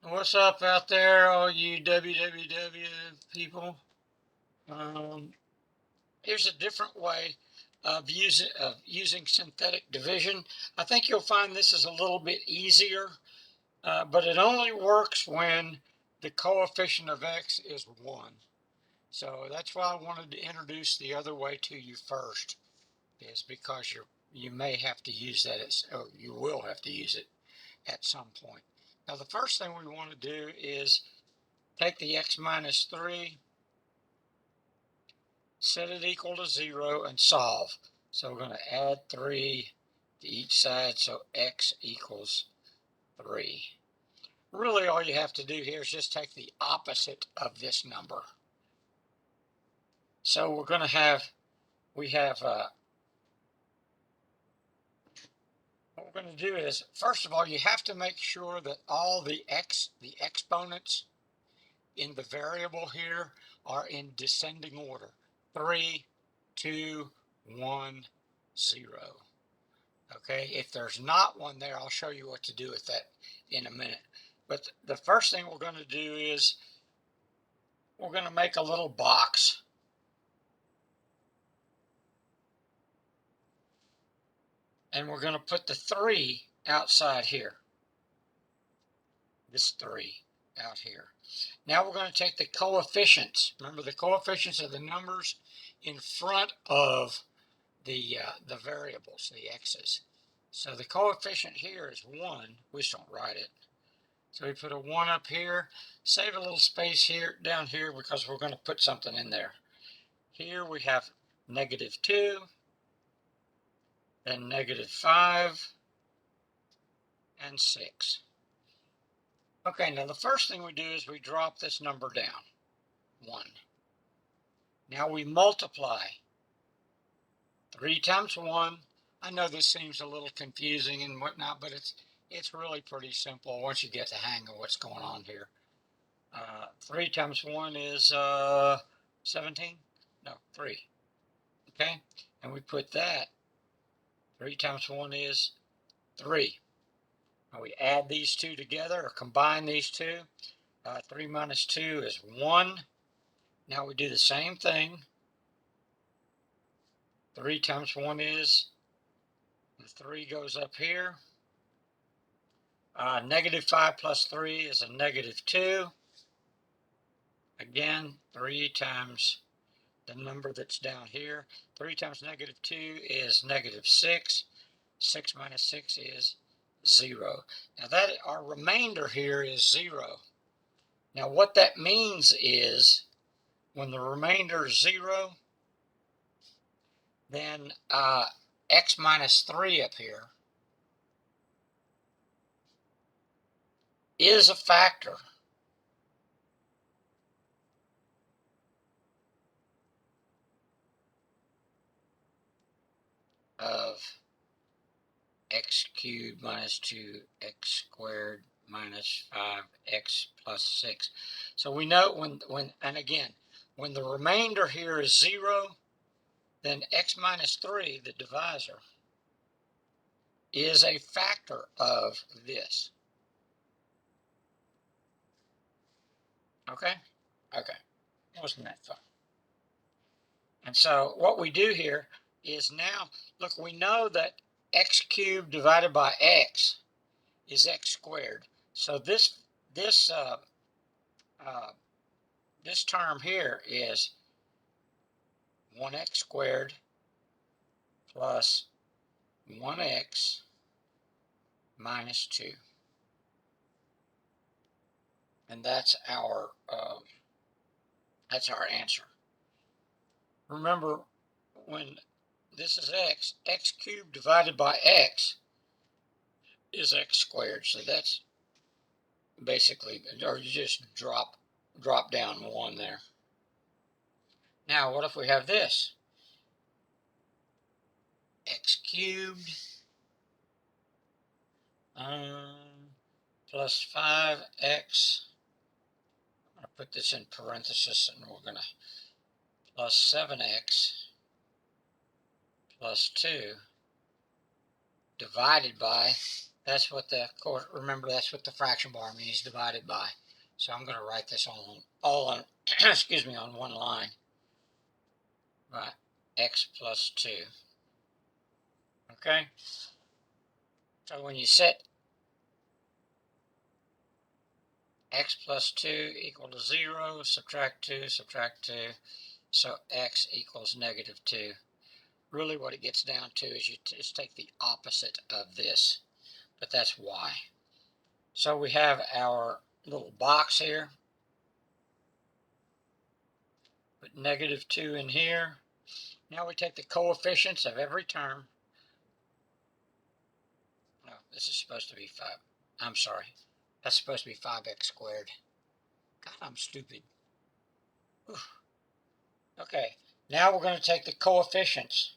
What's up out there, all you www people? Um, Here's a different way of using synthetic division. I think you'll find this is a little bit easier, but it only works when the coefficient of x is 1. So that's why I wanted to introduce the other way to you first, is because you may have to use that, or you will have to use it at some point. Now, the first thing we want to do is take the x minus 3, set it equal to 0, and solve. So we're going to add 3 to each side, so x equals 3. Really, all you have to do here is just take the opposite of this number. So we're going to have, what we're going to do is, first of all, you have to make sure that all the exponents in the variable here are in descending order. 3, 2, 1, 0. Okay, if there's not one there, I'll show you what to do with that in a minute. But the first thing we're going to do is we're going to make a little box. And we're going to put the 3 outside here. This 3 out here. Now we're going to take the coefficients. Remember, the coefficients are the numbers in front of the variables, the x's. So the coefficient here is 1. We just don't write it. So we put a 1 up here. Save a little space here, down here, because we're going to put something in there. Here we have -2, then -5, and 6. Okay, now the first thing we do is we drop this number down, 1. Now we multiply. 3 times 1. I know this seems a little confusing and whatnot, but it's really pretty simple once you get the hang of what's going on here. 3 times 1 is 17? No, 3. Okay, and we put that. 3 times 1 is 3. Now we add these two together, or combine these two. 3 minus 2 is 1. Now we do the same thing. 3 times 1 is, the 3 goes up here. -5 plus 3 is a -2. Again, 3 times the number that's down here. 3 times -2 is -6. 6 minus 6 is 0. Now that our remainder here is 0. Now what that means is when the remainder is 0, then x minus 3 up here is a factor of x cubed minus 2x squared minus 5x plus 6. So we know and again, when the remainder here is 0, then x minus 3, the divisor, is a factor of this. Okay? Okay. Wasn't that fun? And so what we do here is now, look, we know that x cubed divided by x is x squared. So this term here is 1x squared plus 1x minus 2. And that's our answer. Remember, when this is x cubed divided by x is x squared. So that's basically, or you just drop down 1 there. Now, what if we have this? X cubed plus 5x. I'm going to put this in parentheses, and we're going to plus 7x plus 2 divided by That's what the, of course, remember that's what the fraction bar means, divided by. So I'm going to write this all on, excuse me, on one line. Right, x plus 2. Okay? So when you set x plus 2 equal to 0, subtract 2, so x equals negative 2. Really what it gets down to is you just take the opposite of this, but that's y. So we have our little box here. Put negative 2 in here. Now we take the coefficients of every term. No, this is supposed to be 5. I'm sorry. That's supposed to be 5x squared. God, I'm stupid. Whew. Okay, now we're going to take the coefficients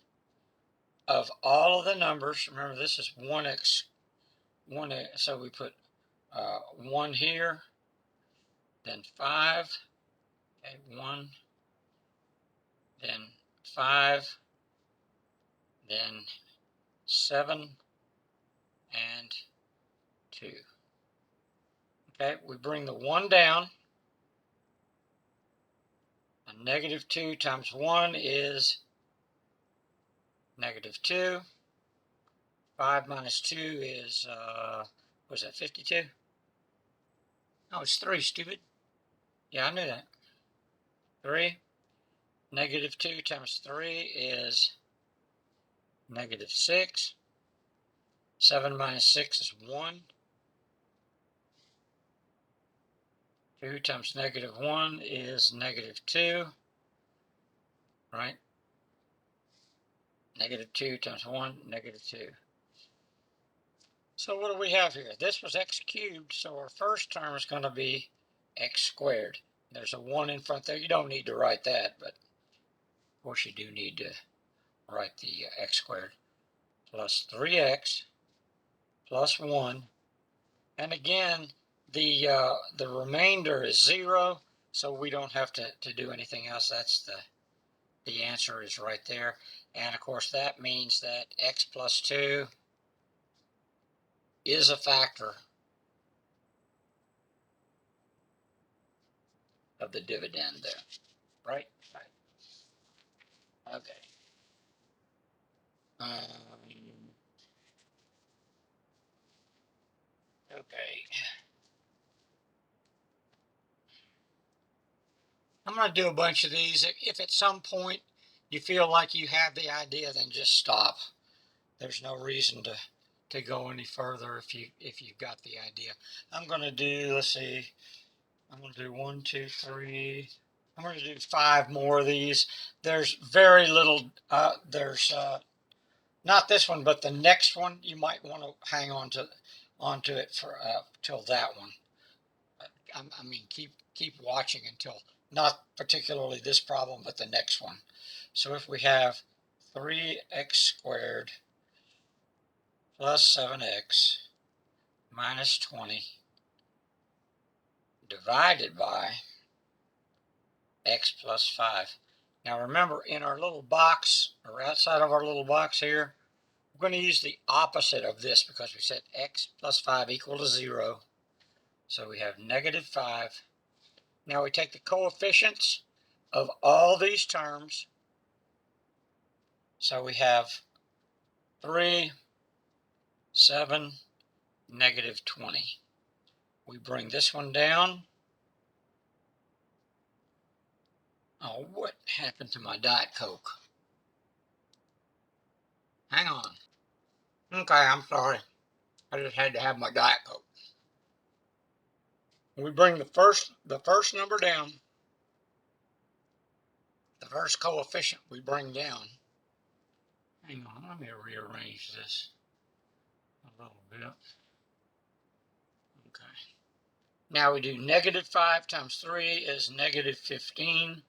of all of the numbers. Remember, this is 1x, so we put 1 here, then 5, okay, 1, then 5, then 7, and 2. Okay, we bring the 1 down. And negative 2 times 1 is negative 2. 5 minus 2 is, what is that, 52? No, it's 3, stupid. Yeah, I knew that. 3. Negative 2 times 3 is negative 6. 7 minus 6 is 1. 2 times negative 1 is negative 2. Right? Negative 2 times 1, negative 2. So what do we have here? This was x cubed, so our first term is going to be x squared. There's a 1 in front there. You don't need to write that, but of course you do need to write the x squared. Plus 3x plus 1. And again, the remainder is 0, so we don't have to do anything else. That's the answer is right there. And of course that means that x plus 2 is a factor of the dividend there. Right? Right. Okay. Okay. I'm going to do a bunch of these. If at some point you feel like you have the idea, then just stop. There's no reason to go any further if you've got the idea. I'm going to do, let's see, I'm going to do 1, 2, 3. I'm going to do 5 more of these. There's very little, there's not this one, but the next one, you might want to hang onto it for till that one. I mean, keep watching until, not particularly this problem, but the next one. So if we have 3x squared plus 7x minus 20 divided by x plus 5. Now remember, in our little box, or outside of our little box here, we're going to use the opposite of this because we said x plus 5 equal to 0. So we have negative 5. Now we take the coefficients of all these terms. So we have 3, 7, negative 20. We bring this one down. Oh, what happened to my Diet Coke? Hang on. Okay, I'm sorry. I just had to have my Diet Coke. We bring the first number down. The first coefficient we bring down. Hang on, let me rearrange this a little bit. Okay. Now we do negative 5 times 3 is negative 15.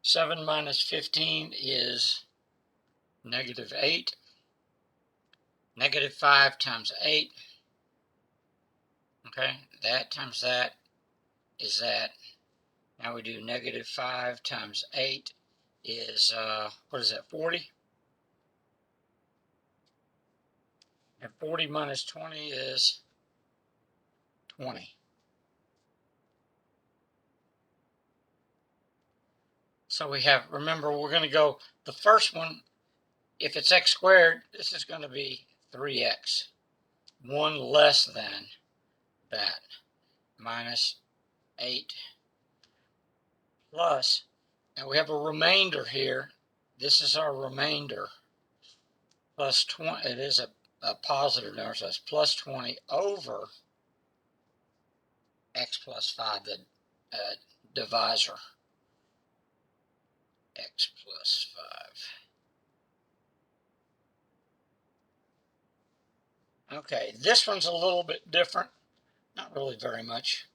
7 minus 15 is negative 8. Negative 5 times 8. Okay, that times that is that. Now we do negative 5 times 8 is, what is that, 40? And 40 minus 20 is 20. So we have, remember, we're going to go, the first one, if it's x squared, this is going to be 3x. 1 less than that, minus 8 plus, and we have a remainder here. This is our remainder, plus 20. It is a positive number, so it's plus 20 over x plus 5, the divisor, x plus 5. Okay, this one's a little bit different, not really very much.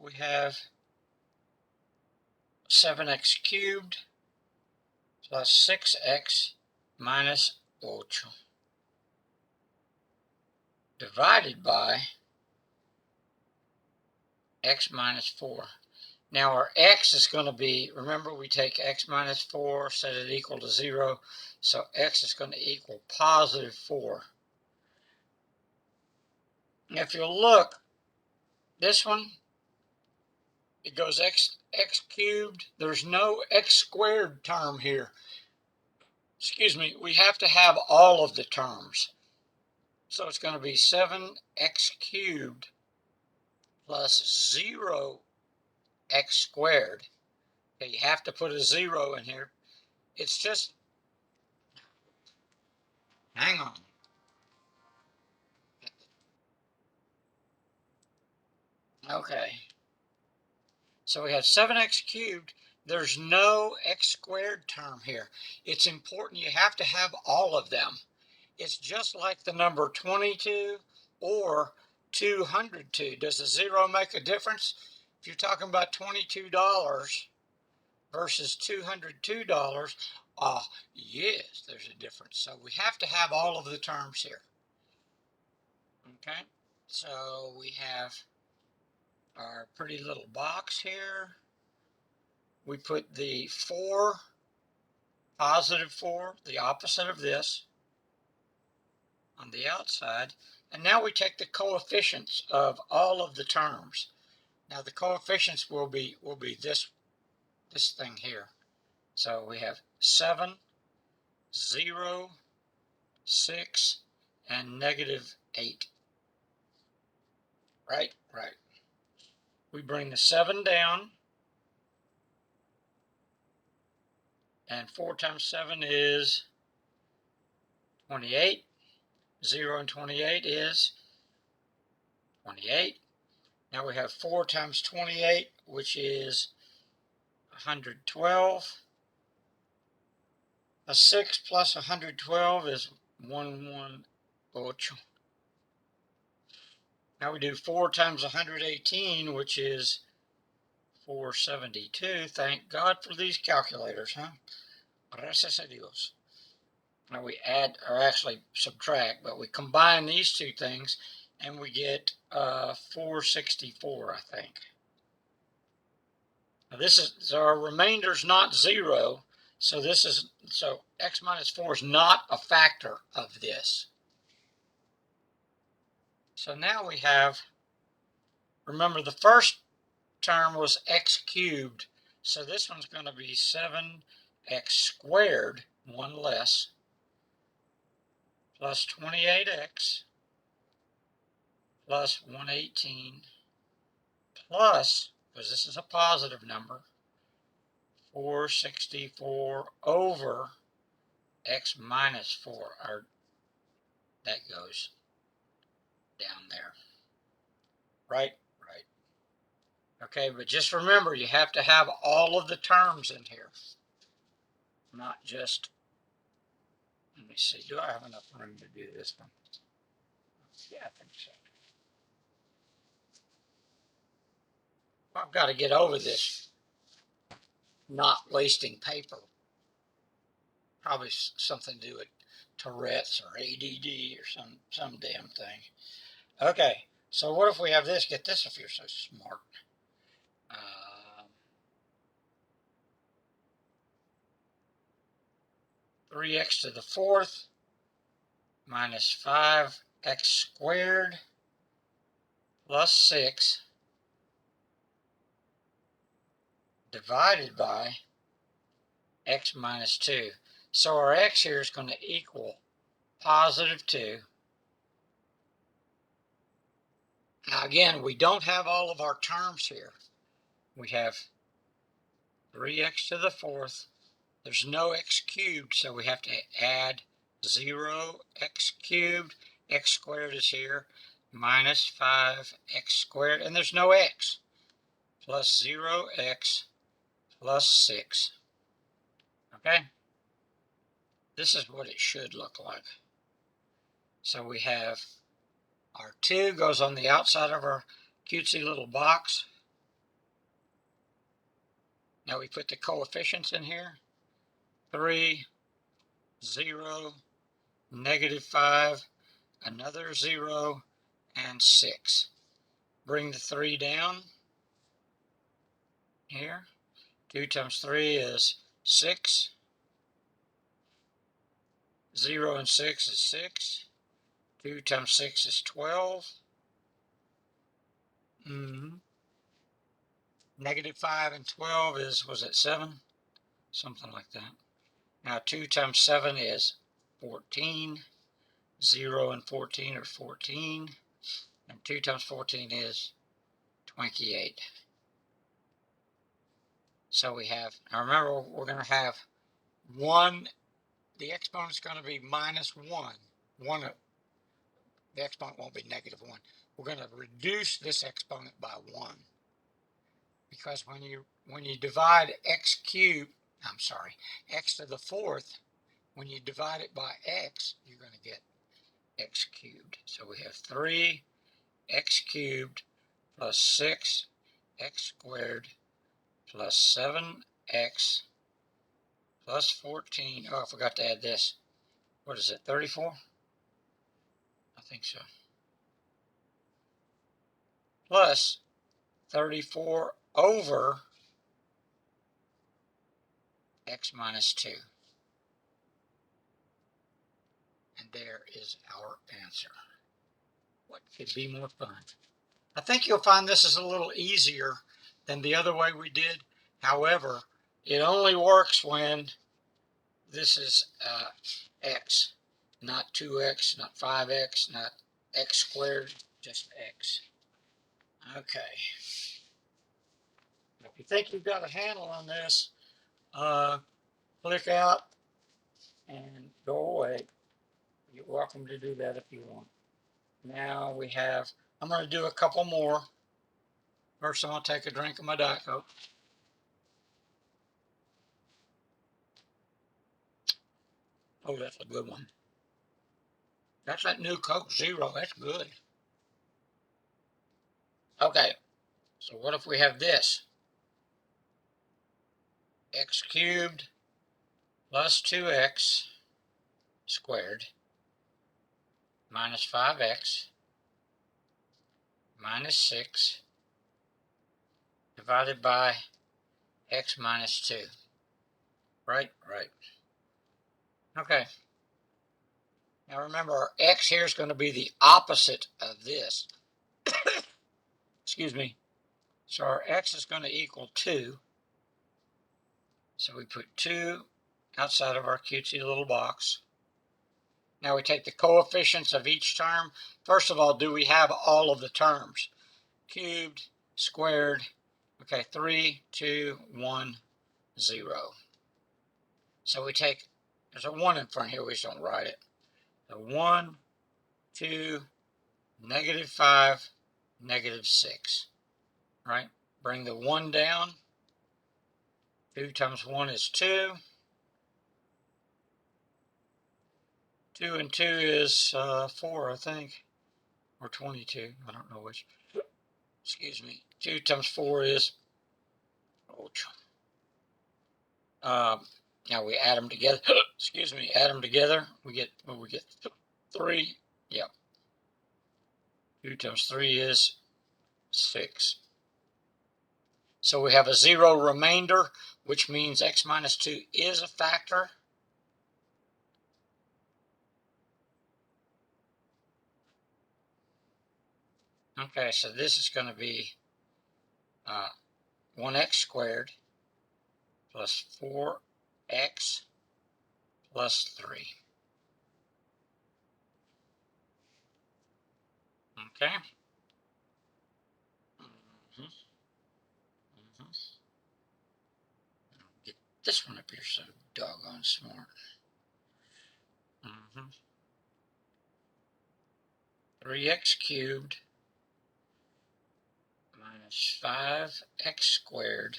We have 7x cubed plus 6x minus 8 divided by x minus 4. Now our x is going to be, remember we take x minus 4, set it equal to 0, so x is going to equal positive 4. Now if you look, this one, it goes x cubed. There's no x squared term here. Excuse me, we have to have all of the terms. So it's going to be 7x cubed plus 0 x squared. Okay, you have to put a 0 in here. It's just, hang on. Okay. So we have 7x cubed. There's no x squared term here. It's important you have to have all of them. It's just like the number 22 or 202. Does a 0 make a difference? If you're talking about $22 versus $202, yes, there's a difference. So we have to have all of the terms here. Okay, so we have our pretty little box here. We put the 4, positive 4, the opposite of this, on the outside. And now we take the coefficients of all of the terms. Now the coefficients will be this thing here. So we have 7, 0, 6, and negative 8. Right? Right. We bring the 7 down, and 4 times 7 is 28. 0 and 28 is 28. Now we have 4 times 28, which is 112. A 6 plus 112 is 118. Now we do 4 times 118, which is 472. Thank God for these calculators, huh? Gracias a Dios. Now we add, or actually subtract, but we combine these two things and we get 464, I think. Now this is, so our remainder's not 0, so this is, so x minus 4 is not a factor of this. So now we have, remember the first term was x cubed, so this one's going to be 7x squared, 1 less, plus 28x plus 118 plus, because this is a positive number, 464 over x minus 4, or that goes down there. Right? Right. Okay, but just remember, you have to have all of the terms in here, not just, let me see, do I have enough room to do this one? Yeah, I think so. I've got to get over this not wasting paper. Probably something to do with Tourette's or ADD or some damn thing. Okay, so what if we have this? Get this if you're so smart. 3x to the 4th minus 5x squared plus 6 divided by x minus 2. So our x here is going to equal positive 2. Now again, we don't have all of our terms here. We have 3x to the fourth. There's no x cubed, so we have to add 0x cubed. X squared is here, minus 5x squared, and there's no x, plus 0x plus 6. Okay? This is what it should look like. So we have our 2 goes on the outside of our cutesy little box. Now we put the coefficients in here. 3, 0, negative 5, another 0, and 6. Bring the 3 down here. 2 times 3 is 6. 0 and 6 is 6. 2 times 6 is 12. Negative 5 and 12 is, was it 7? Something like that. Now 2 times 7 is 14. 0 and 14 are 14. And 2 times 14 is 28. So we have, now remember, we're going to have 1, the exponent is going to be minus 1. The exponent won't be negative 1. We're going to reduce this exponent by 1. Because when you divide x cubed, x to the fourth, when you divide it by x, you're going to get x cubed. So we have 3x cubed plus 6x squared plus 7x plus 14. Oh, I forgot to add this. What is it, 34? I think so. Plus 34 over x minus 2. And there is our answer. What could be more fun? I think you'll find this is a little easier than the other way we did. However, it only works when this is x, not 2x, not 5x, not x squared, just x. Okay. If you think you've got a handle on this, click out and go away. You're welcome to do that if you want. Now we have, I'm going to do a couple more. First, I'm going to take a drink of my Diet Coke. Oh, that's a good one. That's that new Coke Zero. That's good. Okay, so what if we have this? X cubed plus 2x squared minus 5x minus 6 divided by x minus 2. Right? Right. Okay. Now remember, our x here is going to be the opposite of this. Excuse me. So our x is going to equal 2. So we put 2 outside of our cutesy little box. Now we take the coefficients of each term. First of all, do we have all of the terms? Cubed, squared, okay, 3, 2, 1, 0. So we take, there's a 1 in front here, we just don't write it. So 1, 2, negative 5, negative 6, right? Bring the 1 down. 2 times 1 is 2. 2 and 2 is 4, I think, or 22. I don't know which. Excuse me. 2 times 4 is, now we add them together. Excuse me. Add them together. We get 3. Yep. 2 times 3 is 6. So we have a 0 remainder, which means x minus 2 is a factor. Okay, so this is going to be 1x squared plus 4x plus 3. Okay? Mm-hmm. Mm-hmm. Get this one up here so doggone smart. Mm-hmm. 3x cubed minus 5x squared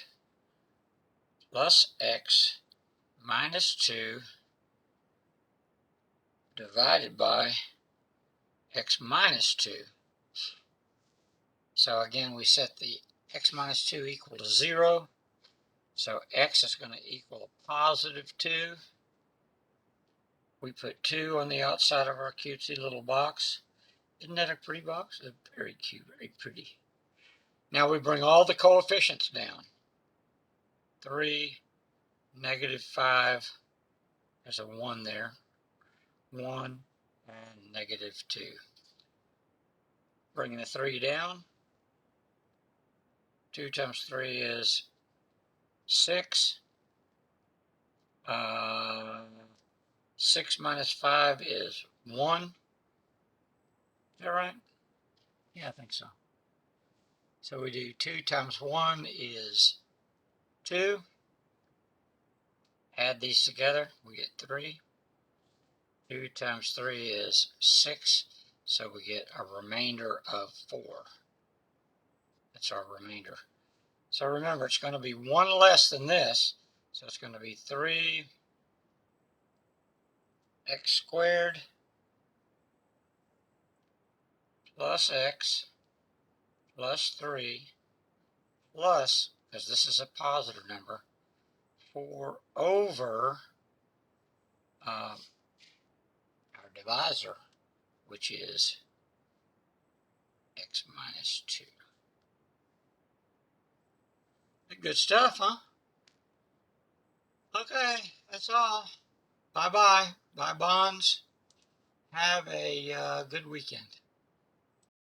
plus x minus 2 divided by x minus 2. So again, we set the x minus 2 equal to 0. So x is going to equal a positive 2. We put 2 on the outside of our cutesy little box. Isn't that a pretty box? It's very cute, very pretty. Now we bring all the coefficients down. 3, negative 5, there's a 1 there, 1, and negative 2. Bringing the 3 down, 2 times 3 is 6. 6 minus 5 is 1. Is that right? Yeah, I think so. So we do 2 times 1 is 2. Add these together, we get 3. 2 times 3 is 6. So we get a remainder of 4. That's our remainder. So remember, it's going to be 1 less than this. So it's going to be 3x squared plus x plus 3 plus, because this is a positive number, 4 over our divisor, which is x minus 2. Good stuff, huh? Okay, that's all. Bye-bye. Bye, Bonds. Have a good weekend.